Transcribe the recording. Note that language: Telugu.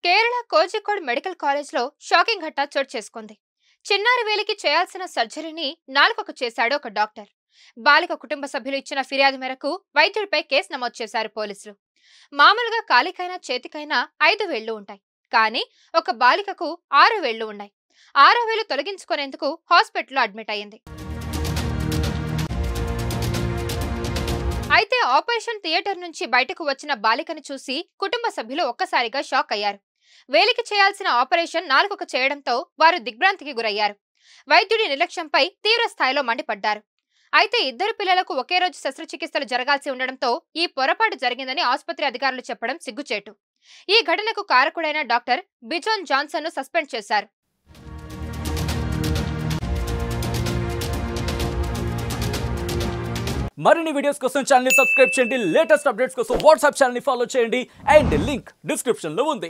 కేరళ కోజికోడ్ మెడికల్ కాలేజ్లో షాకింగ్ ఘటన చోటు చేసుకుంది. చిన్నారి వేలికి చేయాల్సిన సర్జరీని నాలుకకు చేశాడు ఒక డాక్టర్. బాలిక కుటుంబ సభ్యులు ఇచ్చిన ఫిర్యాదు మేరకు వైద్యుడిపై కేసు నమోదు చేశారు పోలీసులు. మామూలుగా కాలికైనా చేతికైనా 5 వేళ్లు ఉంటాయి, కానీ ఒక బాలికకు 6 వేళ్లు ఉన్నాయి. 6వ వేలు తొలగించుకునేందుకు హాస్పిటల్లో అడ్మిట్ అయింది. అయితే ఆపరేషన్ థియేటర్ నుంచి బయటకు వచ్చిన బాలికను చూసి కుటుంబ సభ్యులు ఒక్కసారిగా షాక్ అయ్యారు. వేలికి చేయాల్సిన ఆపరేషన్ నాలుకకు చేయడంతో వారు దిగ్భ్రాంతికి గురయ్యారు. వైద్యుడి నిర్లక్ష్యంపై తీవ్ర స్థాయిలో మండిపడ్డారు. అయితే ఇద్దరు పిల్లలకు ఒకే రోజు శస్త్రచికిత్సలు జరగాల్సి ఉండడంతో ఈ పొరపాటు జరిగిందని ఆసుపత్రి అధికారులు చెప్పడం సిగ్గుచేటు. ఈ ఘటనకు కారకుడైన డాక్టర్ బిజోన్ జాన్సన్ ను సస్పెండ్ చేశారు. మరిన్ని వీడియోస్ కోసం ఛానల్ ని సబ్స్క్రైబ్ చేయండి. లేటెస్ట్ అప్డేట్స్ కోసం వాట్సాప్ ఛానల్ ని ఫాలో చేయండి. అండ్ లింక్ డిస్క్రిప్షన్ లో ఉంది.